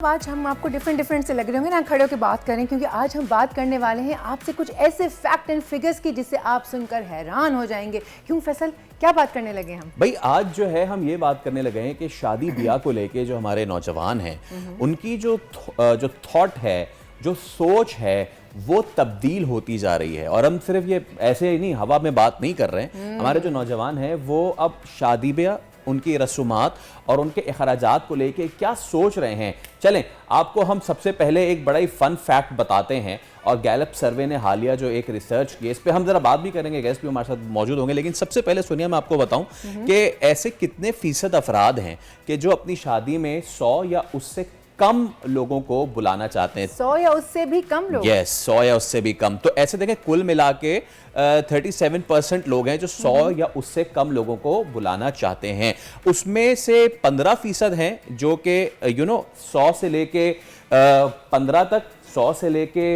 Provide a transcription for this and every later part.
आज हम आपको डिफरेंट से लग रहे होंगे ना, खड़े होकर बात करें, क्योंकि आज हम बात करने वाले हैं आपसे कुछ ऐसे फैक्ट एंड फिगर्स की जिससे आप सुनकर हैरान हो जाएंगे। क्यों फैसल, क्या बात करने लगे हम? भाई आज जो है हम ये बात करने लगे हैं कि शादी ब्याह को लेके जो हमारे नौजवान हैं उनकी जो थॉट है, जो सोच है, वो तब्दील होती जा रही है। और हम सिर्फ ये ऐसे ही नहीं हवा में बात नहीं कर रहे हैं। हमारे जो नौजवान हैं वो अब शादी ब्याह, उनकी रसूमात और उनके अखराजात को लेके क्या सोच रहे हैं। चलें आपको हम सबसे पहले एक बड़ा ही फन फैक्ट बताते हैं। और गैलप सर्वे ने हालिया जो एक रिसर्च की, इस पे हम जरा बात भी करेंगे, गेस्ट भी हमारे साथ मौजूद होंगे। लेकिन सबसे पहले सुनिए, मैं आपको बताऊं कि ऐसे कितने फीसद अफराद हैं कि जो अपनी शादी में 100 या उससे कम लोगों को बुलाना चाहते हैं। 100 या उससे भी कम लोग? यस, 100 या उससे भी कम। तो ऐसे देखें कुल मिला के 37% लोग हैं जो 100 या उससे कम लोगों को बुलाना चाहते हैं। उसमें से 15% हैं जो कि 100 से लेके 15 तक, 100 से लेके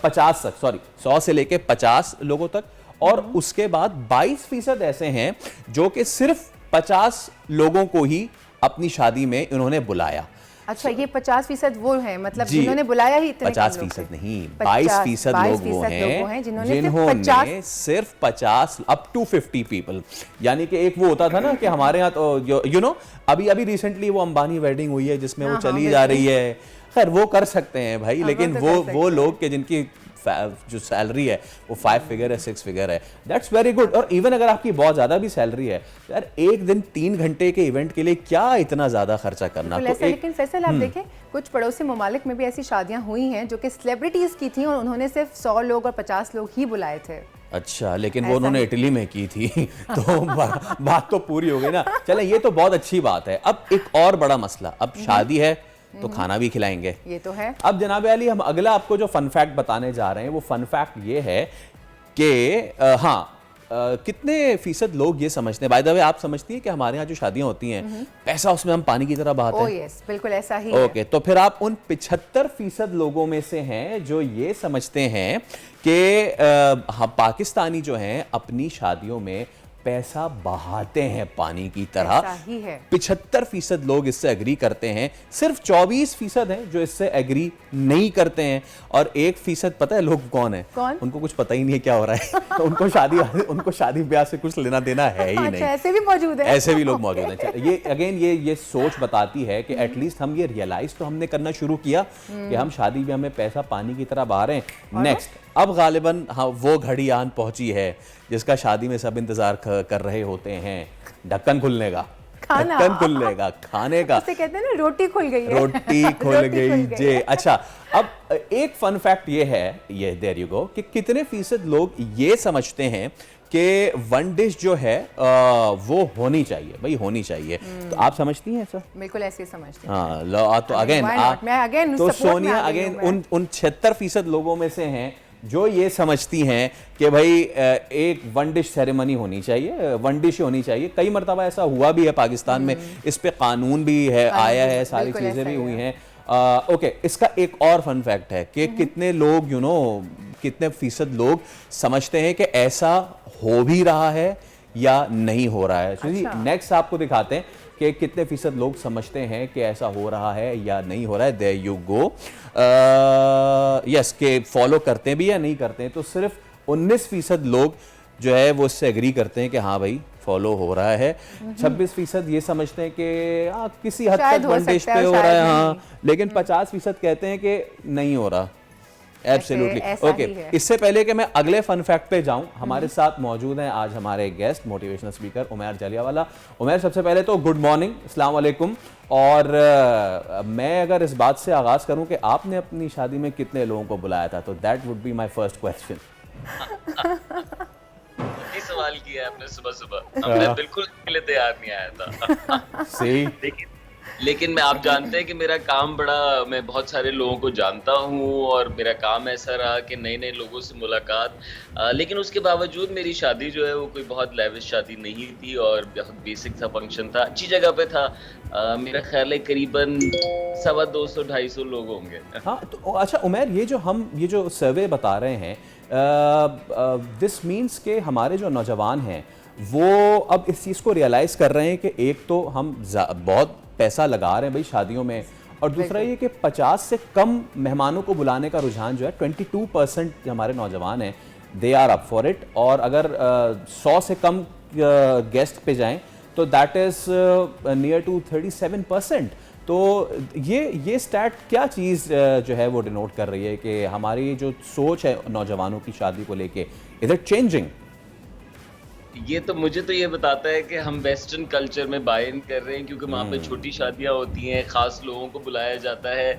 50 तक, 100 से लेके 50 लोगों तक। और उसके बाद 22% ऐसे हैं जो कि सिर्फ 50 लोगों को ही अपनी शादी में इन्होंने बुलाया। अच्छा, ये 50% वो हैं, मतलब जिन्होंने बुलाया ही इतने 50% नहीं, 22% लोग वो हैं जिन्होंने सिर्फ 50 अप टू 50 पीपल। यानी कि एक वो होता था ना कि हमारे यहाँ तो अभी रिसेंटली वो अंबानी वेडिंग हुई है जिसमें वो चली जा रही है। खैर वो कर सकते हैं भाई, लेकिन वो लोग के जिनकी जो सैलरी है वो 5 फिगर है, 6 फिगर है, दैट्स वेरी गुड। और इवन अगर आपकी बहुत ज्यादा भी सैलरी है यार, एक दिन 3 घंटे के इवेंट के लिए क्या इतना ज्यादा खर्चा करना। तो लेकिन फैसल आप देखें, कुछ पड़ोसी ममालिक में भी ऐसी शादियां हुई हैं जो कि सेलिब्रिटीज की थी और उन्होंने सिर्फ 100 लोग और 50 लोग ही बुलाए थे। अच्छा, लेकिन वो उन्होंने इटली में की थी तो बात तो पूरी हो गई ना। चले, ये तो बहुत अच्छी बात है। अब एक और बड़ा मसला, अब शादी है तो खाना भी खिलाएंगे, ये तो है। अब जनाब अली, हम अगला आपको जो फन फैक्ट बताने जा रहे हैं वो फन फैक्ट ये है कि कितने फीसद लोग ये समझते हैं, बाय द वे आप समझती हैं कि हमारे यहाँ जो शादियां होती हैं पैसा उसमें हम पानी की तरह बहाते हैं? यस, बिल्कुल ऐसा ही है। तो फिर आप उन 75% लोगों में से हैं जो ये समझते हैं कि हम पाकिस्तानी जो हैं अपनी शादियों में पैसा बहाते हैं पानी की तरह। 75% लोग इससे एग्री करते हैं, सिर्फ 24% हैं जो इससे एग्री नहीं करते हैं। और 1% पता है लोग कौन है? उनको कुछ पता ही नहीं है क्या हो रहा है तो उनको शादी ब्याह से कुछ लेना देना है ही नहीं। ऐसे भी मौजूद है, ऐसे भी लोग मौजूद हैं। ये अगेन ये सोच बताती है कि एटलीस्ट हम ये रियलाइज तो हमने करना शुरू किया कि हम शादी ब्याह में पैसा पानी की तरह बहा रहे हैं। नेक्स्ट, अब गालिबन हाँ वो घड़ी आन पहुंची है जिसका शादी में सब इंतजार कर रहे होते हैं, ढक्कन खुलने का, ढक्कन खुलने का, खाने का। उसे कहते हैं ना, रोटी खुल गई है। रोटी खुल गई जे। अच्छा, अब एक फन फैक्ट ये है, ये देयर यू गो, कि कितने फीसद लोग ये समझते हैं कि वन डिश जो है वो होनी चाहिए, भाई होनी चाहिए। तो आप समझती हैं ऐसा? बिल्कुल ऐसे समझती हैं। हाँ, तो अगेन तो सोनिया अगेन उन 76% लोगों में से हैं जो ये समझती हैं कि भाई एक वन डिश सेरेमनी होनी चाहिए, वन डिश होनी चाहिए। कई मरतबा ऐसा हुआ भी है पाकिस्तान में, इस पे कानून भी है, आया है, सारी चीजें भी हुई हैं। ओके, इसका एक और फन फैक्ट है कि कितने लोग कितने फीसद लोग समझते हैं कि ऐसा हो भी रहा है या नहीं हो रहा है। अच्छा। नेक्स्ट आपको दिखाते हैं कि कितने फीसद लोग समझते हैं कि ऐसा हो रहा है या नहीं हो रहा है। There you go. यस, के फॉलो करते भी या नहीं करते हैं, तो सिर्फ 19% लोग जो है वो इससे एग्री करते हैं कि हाँ भाई फॉलो हो रहा है। 26% ये समझते हैं कि किसी हद तक वन डिश पे हो रहा है, हाँ, लेकिन 50% कहते हैं कि नहीं हो रहा। एब्सोल्युटली। ओके, इससे पहले कि मैं अगले फन फैक्ट पे जाऊं, हमारे साथ मौजूद हैं आज हमारे guest, motivational speaker Umair Jallianwala. Umair, सबसे पहले तो गुड मॉर्निंग, अस्सलाम वालेकुम। और मैं अगर इस बात से आगाज करूं कि आपने अपनी शादी में कितने लोगों को बुलाया था, तो that would be my first question. सवाल किया आपने सुबह सुबह, मैं बिल्कुल इसके लिए तैयार नहीं आया था। सही। लेकिन आप जानते हैं कि मेरा काम मैं बहुत सारे लोगों को जानता हूँ और मेरा काम ऐसा रहा कि नए नए लोगों से मुलाकात। लेकिन उसके बावजूद मेरी शादी जो है वो कोई बहुत लेविश शादी नहीं थी और बहुत बेसिक सा फंक्शन था, अच्छी जगह पे था। मेरा ख्याल है करीबन 250-250 लोग होंगे। हाँ, तो अच्छा उमैर, ये जो सर्वे बता रहे हैं, दिस मीन्स के हमारे जो नौजवान हैं वो अब इस चीज़ को रियलाइज़ कर रहे हैं कि एक तो हम बहुत पैसा लगा रहे हैं भाई शादियों में, और दूसरा ये कि 50 से कम मेहमानों को बुलाने का रुझान जो है 22% हमारे नौजवान हैं, they are up for it. और अगर 100 से कम गेस्ट पे जाएं तो दैट इज़ नियर टू 37%। तो ये स्टैट क्या चीज़ जो है वो डिनोट कर रही है कि हमारी जो सोच है नौजवानों की शादी को लेके, इज इट चेंजिंग? ये तो मुझे तो ये बताता है कि हम वेस्टर्न कल्चर में बाय इन कर रहे हैं, क्योंकि वहाँ पे छोटी शादियाँ होती हैं, ख़ास लोगों को बुलाया जाता है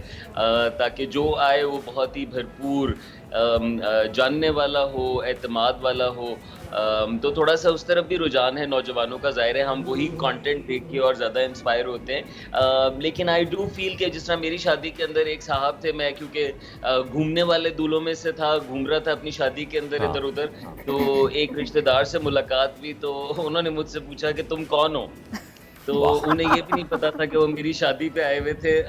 ताकि जो आए वो बहुत ही भरपूर जानने वाला हो, एतमाद वाला हो। तो थोड़ा सा उस तरफ भी रुझान है नौजवानों का, ज़ाहिर है हम वही कंटेंट देख के और ज़्यादा इंस्पायर होते हैं। लेकिन आई डू फील कि जिस तरह मेरी शादी के अंदर एक साहब थे, मैं क्योंकि घूमने वाले दूल्हों में से था, घूम रहा था अपनी शादी के अंदर इधर उधर, तो एक रिश्तेदार से मुलाकात हुई, तो उन्होंने मुझसे पूछा कि तुम कौन हो, तो उन्हें ये भी नहीं पता था कि वो मेरी शादी पे आए हुए थे।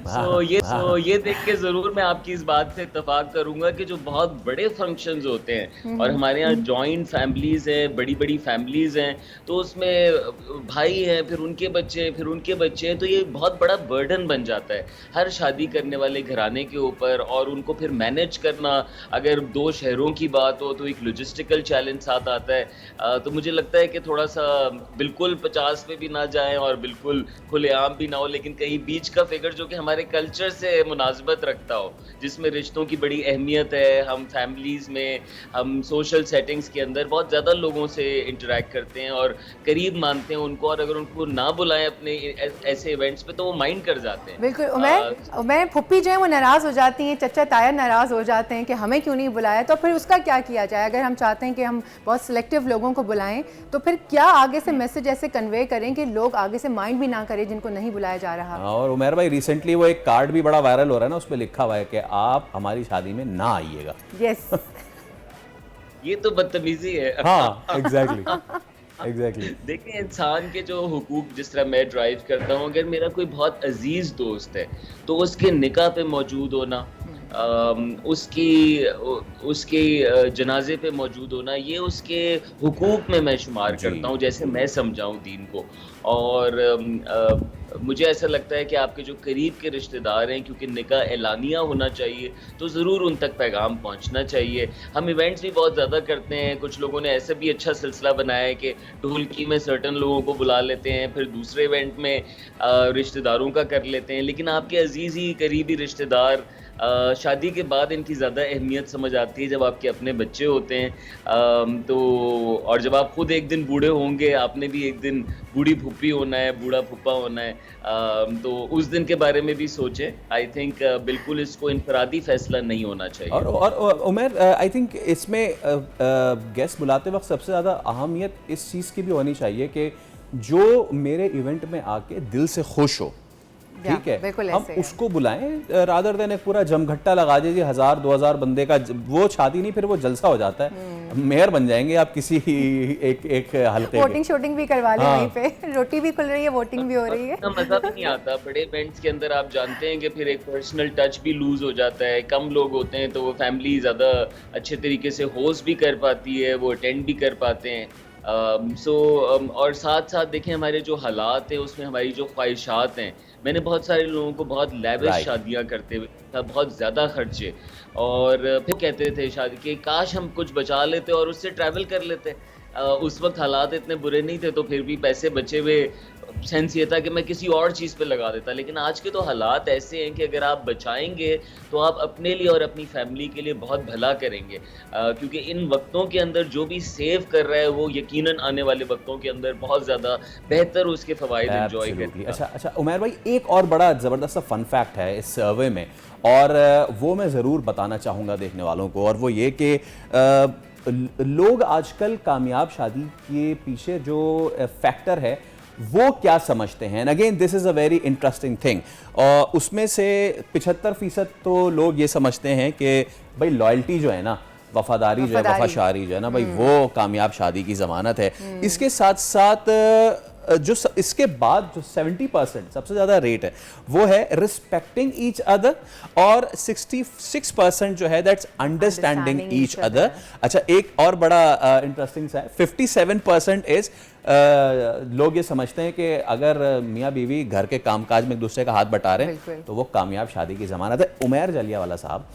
सो ये देख के जरूर मैं आपकी इस बात से इत्तेफाक करूंगा कि जो बहुत बड़े फंक्शंस होते हैं और हमारे यहाँ जॉइंट फैमिलीज हैं, बड़ी बड़ी फैमिलीज हैं, तो उसमें भाई हैं, फिर उनके बच्चे हैं, फिर उनके बच्चे हैं, तो ये बहुत बड़ा बर्डन बन जाता है हर शादी करने वाले घराने के ऊपर। और उनको फिर मैनेज करना, अगर 2 शहरों की बात हो तो एक लॉजिस्टिकल चैलेंज साथ आता है। तो मुझे लगता है कि थोड़ा सा बिल्कुल 50 पे भी ना जाएं और बिल्कुल खुलेआम भी ना हो, लेकिन कहीं बीच का फिगर जो कि हमारे कल्चर से मुनासबत रखता हो, जिसमें रिश्तों की बड़ी अहमियत है। हम फैमिलीज़ में, हम सोशल सेटिंग्स के अंदर बहुत ज़्यादा लोगों से इंटरेक्ट करते हैं और करीब मानते हैं उनको, और अगर उनको ना बुलाएं अपने ऐसे इवेंट्स पे तो वो माइंड कर जाते हैं। बिल्कुल। उमैर फुप्पी जो है वो नाराज़ हो जाती हैं, चचा ताया नाराज़ हो जाते हैं कि हमें क्यों नहीं बुलाया। तो फिर उसका क्या किया जाए? अगर हम चाहते हैं कि हम बहुत सिलेक्टिव लोगों को बुलाएं, तो फिर क्या आगे से मैसेज ऐसे कन्वे करें कि लोग आगे से माइंड भी ना करें जिनको नहीं बुलाया जा रहा। और उमर भाई रिसेंटली वो एक कार्ड भी बड़ा वायरल हो रहा है ना, उस पर लिखा हुआ है कि आप हमारी शादी में ना आइएगा। यस ये तो बदतमीजी है। हाँ एग्जैक्टली। देखिए, इंसान के जो हुकूक, जिस तरह मैं ड्राइव करता हूँ, अगर मेरा कोई बहुत अजीज दोस्त है तो उसके निकाह पे मौजूद होना, उसके जनाजे पे मौजूद होना, ये उसके हुकूक में मैं शुमार करता हूँ, जैसे मैं समझाऊँ दीन को। और मुझे ऐसा लगता है कि आपके जो करीब के रिश्तेदार हैं, क्योंकि निकाह एलानिया होना चाहिए, तो ज़रूर उन तक पैगाम पहुंचना चाहिए। हम इवेंट्स भी बहुत ज़्यादा करते हैं, कुछ लोगों ने ऐसे भी अच्छा सिलसिला बनाया है कि ढोलकी में सर्टन लोगों को बुला लेते हैं, फिर दूसरे इवेंट में रिश्तेदारों का कर लेते हैं। लेकिन आपके अजीज़ ही करीबी रिश्तेदार शादी के बाद इनकी ज़्यादा अहमियत समझ आती है जब आपके अपने बच्चे होते हैं। तो और जब आप खुद एक दिन बूढ़े होंगे, आपने भी एक दिन बूढ़ी फूफी होना है, बूढ़ा फूफा होना है, तो उस दिन के बारे में भी सोचें। आई थिंक बिल्कुल इसको इनफरादी फैसला नहीं होना चाहिए। और उमर, आई थिंक इसमें गेस्ट बुलाते वक्त सबसे ज़्यादा अहमियत इस चीज़ की भी होनी चाहिए कि जो मेरे इवेंट में आके दिल से खुश हो, ठीक है, हम उसको बुलाएं, रादर देन एक पूरा जमघट्टा लगा दीजिए 1000-2000 बंदे का। वो शादी नहीं, फिर वो जलसा हो जाता है। मेयर बन जाएंगे आप किसी एक हल्के। वोटिंग शोटिंग भी करवा लें वहीं पे, रोटी भी खुल रही है, वोटिंग भी हो रही है। मजा भी नहीं आता बड़े इवेंट्स के अंदर। आप जानते हैं कि फिर एक पर्सनल टच भी लूज हो जाता है। कम लोग होते हैं तो वो फैमिली ज़्यादा अच्छे तरीके से होस्ट भी कर पाती है, वो अटेंड भी कर पाते हैं। और साथ साथ देखें, हमारे जो हालात हैं उसमें हमारी जो ख्वाहिशात हैं, मैंने बहुत सारे लोगों को बहुत लेविश शादियां करते हुए, बहुत ज़्यादा खर्चे, और फिर कहते थे शादी के काश हम कुछ बचा लेते और उससे ट्रैवल कर लेते। उस वक्त हालात इतने बुरे नहीं थे, तो फिर भी पैसे बचे हुए, सेंस ये था कि मैं किसी और चीज़ पे लगा देता। लेकिन आज के तो हालात ऐसे हैं कि अगर आप बचाएंगे तो आप अपने लिए और अपनी फैमिली के लिए बहुत भला करेंगे, क्योंकि इन वक्तों के अंदर जो भी सेव कर रहा है वो यकीनन आने वाले वक्तों के अंदर बहुत ज़्यादा बेहतर उसके फ़वाइद एंजॉय करेगा। अच्छा उमर भाई, एक और बड़ा ज़बरदस्त फन फैक्ट है इस सर्वे में, और वो मैं ज़रूर बताना चाहूँगा देखने वालों को, और वो ये कि लोग आजकल कामयाब शादी के पीछे जो फैक्टर है वो क्या समझते हैं। Again this is a very interesting thing. उसमें से 75% तो लोग ये समझते हैं कि भाई लॉयल्टी जो है ना, वफादारी जो है, वफाशारी जो है ना भाई, वो कामयाब शादी की ज़मानत है। इसके साथ साथ इसके बाद जो 70% सबसे ज़्यादा रेट है वो है रिस्पेक्टिंग ईच अदर, और 66% जो है दैट्स अंडरस्टैंडिंग ईच अदर। अच्छा, एक और बड़ा इंटरेस्टिंग सा है, 57% इज लोग ये समझते हैं कि अगर मियाँ बीवी घर के कामकाज में एक दूसरे का हाथ बटा रहे हैं तो वो कामयाब शादी की ज़मानत है। उमैर जलियावाला साहब,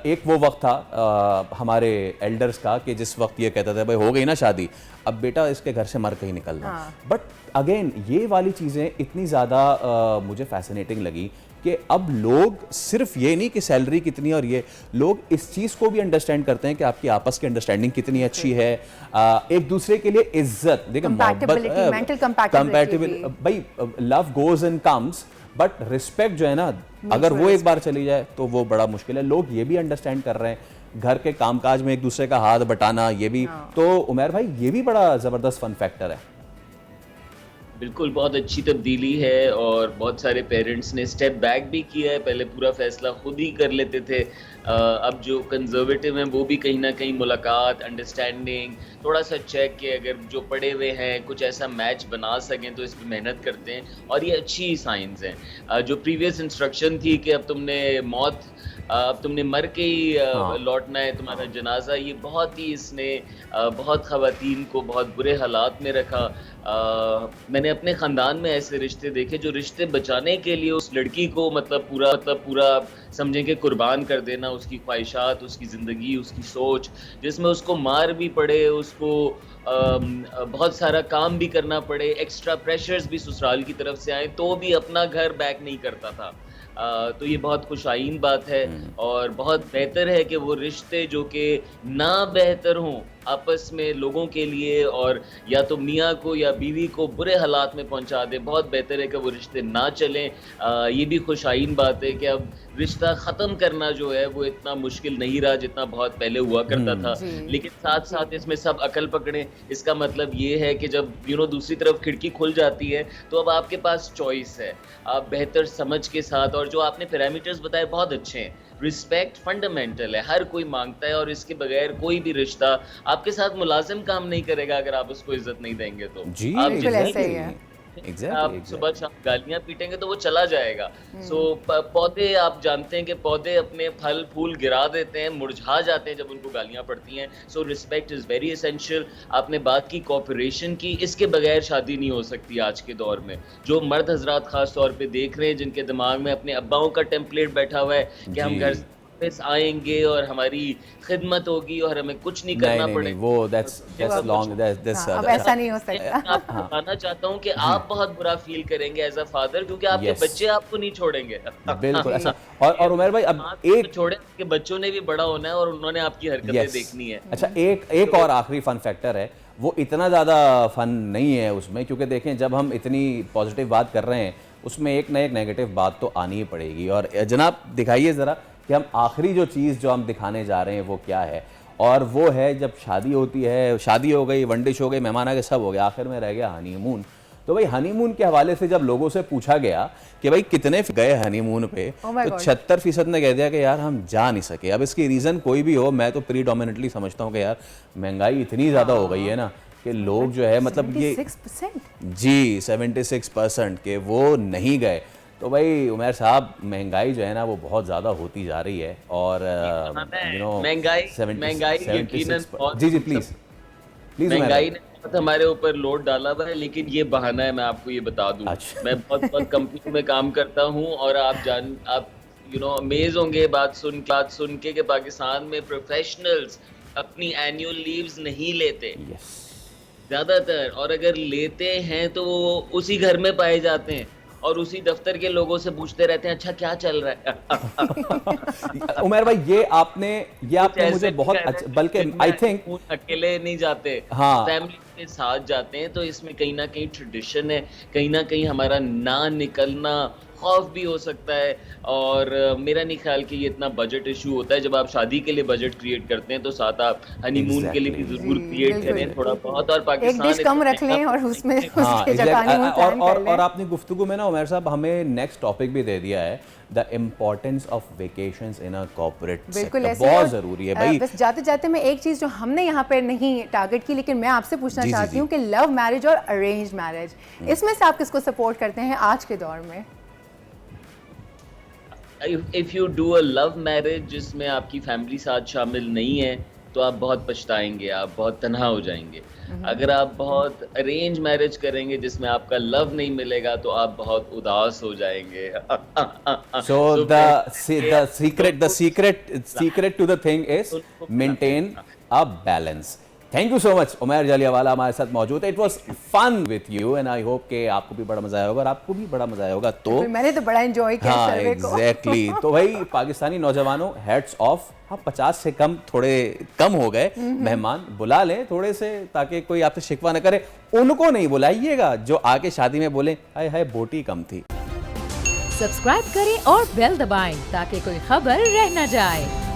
एक वो वक्त था हमारे एल्डर्स का कि जिस वक्त ये कहता था भाई हो गई ना शादी, अब बेटा इसके घर से मर के ही निकलना। बट अगेन ये वाली चीज़ें इतनी ज़्यादा मुझे फैसिनेटिंग लगी कि अब लोग सिर्फ ये नहीं कि सैलरी कितनी, और ये लोग इस चीज़ को भी अंडरस्टैंड करते हैं कि आपकी आपस की अंडरस्टैंडिंग कितनी अच्छी है, एक दूसरे के लिए इज्जत, देखिए कंपैटिबल, भाई love goes and comes, but respect जो है ना, अगर वो एक बार चली जाए तो वो बड़ा मुश्किल है। लोग ये भी अंडरस्टैंड कर रहे हैं, घर के कामकाज में एक दूसरे का हाथ बटाना, ये भी तो उमैर भाई ये भी बड़ा ज़बरदस्त फन फैक्टर है। बिल्कुल, बहुत अच्छी तब्दीली है और बहुत सारे पेरेंट्स ने स्टेप बैक भी किया है। पहले पूरा फैसला खुद ही कर लेते थे, अब जो कंजर्वेटिव हैं वो भी कहीं ना कहीं मुलाकात, अंडरस्टैंडिंग, थोड़ा सा चेक के अगर जो पढ़े हुए हैं कुछ ऐसा मैच बना सकें तो इस पर मेहनत करते हैं, और ये अच्छी साइंस हैं। जो प्रीवियस इंस्ट्रक्शन थी कि अब तुमने मर के ही लौटना है, तुम्हारा जनाजा, ये बहुत ही इसने बहुत ख़वातीन को बहुत बुरे हालात में रखा। मैंने अपने ख़ानदान में ऐसे रिश्ते देखे जो रिश्ते बचाने के लिए उस लड़की को पूरा समझें कि कुर्बान कर देना, उसकी ख्वाहिशात, उसकी ज़िंदगी, उसकी सोच, जिसमें उसको मार भी पड़े, उसको बहुत सारा काम भी करना पड़े, एक्स्ट्रा प्रेशर्स भी ससुराल की तरफ से आए, तो भी अपना घर बैक नहीं करता था। तो ये बहुत खुशाइन बात है और बहुत बेहतर है कि वो रिश्ते जो कि ना बेहतर हों आपस में लोगों के लिए, और या तो मियाँ को या बीवी को बुरे हालात में पहुंचा दे, बहुत बेहतर है कि वो रिश्ते ना चलें। ये भी खुशाइन बात है कि अब रिश्ता ख़त्म करना जो है वो इतना मुश्किल नहीं रहा जितना बहुत पहले हुआ करता था। लेकिन साथ साथ इसमें सब अकल पकड़ें, इसका मतलब ये है कि जब दूसरी तरफ खिड़की खुल जाती है तो अब आपके पास चॉइस है, आप बेहतर समझ के साथ, और जो आपने पैरामीटर्स बताए बहुत अच्छे हैं। रिस्पेक्ट फंडामेंटल है, हर कोई मांगता है, और इसके बगैर कोई भी रिश्ता आपके साथ मुलाजिम काम नहीं करेगा अगर आप उसको इज्जत नहीं देंगे तो। जी, आप बिल्कुल ऐसा ही है। आप सुबह शाम गालियां पीटेंगे तो वो चला जाएगा। पौधे, आप जानते हैं कि पौधे अपने फल फूल गिरा देते हैं, मुरझा जाते हैं जब उनको गालियां पड़ती हैं। So respect is very essential. आपने बात की कोऑपरेशन की, इसके बगैर शादी नहीं हो सकती आज के दौर में। जो मर्द हजरात खास तौर पे देख रहे हैं जिनके दिमाग में अपने अब्बाओं का टेम्पलेट बैठा हुआ है कि हम घर वापस आएंगे और हमारी खिदमत होगी और हमें कुछ नहीं करना पड़ेगा, वो that's long, अब ऐसा नहीं हो सकता। मैं आपको बताना चाहता हूँ कि आप बहुत बुरा फील करेंगे एज अ फादर, क्योंकि आपके बच्चे आपको नहीं छोड़ेंगे। बिल्कुल ऐसा। और उमर भाई अब एक छोड़े कि बच्चों ने भी बड़ा होना है और उन्होंने आपकी हरकतें देखनी है। अच्छा, एक और आखिरी फन फैक्टर है, वो इतना ज़्यादा फन नहीं है उसमें, क्योंकि देखें जब हम इतनी पॉजिटिव बात कर रहे हैं उसमें एक ना एक नेगेटिव बात तो आनी ही पड़ेगी। और जनाब दिखाइए ज़रा कि हम आखिरी जो चीज़ जो हम दिखाने जा रहे हैं वो क्या है, और वो है जब शादी होती है, शादी हो गई, वन डिश हो गई, मेहमान आ गए, सब हो गया, आखिर में रह गया हनीमून। तो भाई हनीमून के हवाले से जब लोगों से पूछा गया कि भाई कितने गए हनीमून पे, तो 76% ने कह दिया कि यार हम जा नहीं सके। अब इसकी रीज़न कोई भी हो, मैं तो प्रीडोमिनेटली समझता हूँ कि यार महंगाई इतनी ज़्यादा हो गई है ना कि लोग जो है मतलब ये 76% के वो नहीं गए। तो भाई उमैर साहब, महंगाई जो है ना वो बहुत ज़्यादा होती जा रही है, और महंगाई यकीनन जी प्लीज़ महंगाई ने बहुत हमारे ऊपर लोड डाला हुआ है, लेकिन ये बहाना है, मैं आपको ये बता दूं। मैं बहुत कंपनी में काम करता हूँ और आप अमेज होंगे बात सुन के कि पाकिस्तान में प्रोफेशनल्स अपनी एनुअल लीव्स नहीं लेते ज़्यादातर, और अगर लेते हैं तो वो उसी घर में पाए जाते हैं और उसी दफ्तर के लोगों से पूछते रहते हैं अच्छा क्या चल रहा है। उमर भाई ये आपने मुझे बहुत अच्छा, बल्कि आई थिंक अकेले नहीं जाते, फैमिली के साथ जाते हैं, तो इसमें कहीं ना कहीं ट्रेडिशन है, कहीं ना कहीं हमारा ना निकलना खौफ भी हो सकता है और मेरा नहीं ख्याल कि ये इतना बजट इशू होता है। जब आप शादी के लिए बजट क्रिएट करते हैं तो साथ आप हनीमून के लिए भी Exactly. ज़रूर जी, क्रिएट बिल्कुल। करें थोड़ा बहुत। और एक पाकिस्तान डिश कम इतना रख लें महंगा और उसमें हाँ उसके जगह हनीमून प्लान कर लें। और आपने गुफ्तगू में ना उमर साहब हमें नेक्स्ट टॉपिक भी दे दिया है, the importance of vacations in a corporate बिल्कुल सेक्टर। ऐसे बहुत और, ज़रूरी है भाई। बस जाते जाते मैं एक चीज़ जो हमने यहाँ पर नहीं टारगेट की लेकिन मैं आपसे पूछना जी, जी, चाहती जी। हूँ कि लव मैरिज और अरेंज मैरिज, इसमें से आप किसको सपोर्ट करते हैं आज के दौर में? If you do a love marriage जिसमें आपकी फैमिली साथ शामिल नहीं है तो आप बहुत पछताएंगे, आप बहुत तन्हा हो जाएंगे। अगर आप बहुत अरेंज मैरिज करेंगे जिसमें आपका लव नहीं मिलेगा तो आप बहुत उदास हो जाएंगे। So So the secret to the thing is maintain a balance. Thank you so much. Umar Jaliawala हमारे साथ मौजूद है। It was fun with you and I hope कि आपको भी बड़ा मजा आया होगा और आपको भी बड़ा मजा आया होगा। तो मैंने तो बड़ा एंजॉय किया हाँ सर्वे को। एग्जैक्टली तो भाई पाकिस्तानी नौजवानों हेड्स ऑफ। हाँ 50 से कम थोड़े कम हो गए, मेहमान बुला लें थोड़े से ताकि कोई आपसे शिकवा न करे। उनको नहीं बुलाइएगा जो आके शादी में बोले हाय हाय बोटी कम थी। सब्सक्राइब करें और बेल दबाएं ताकि कोई खबर रह न जाए।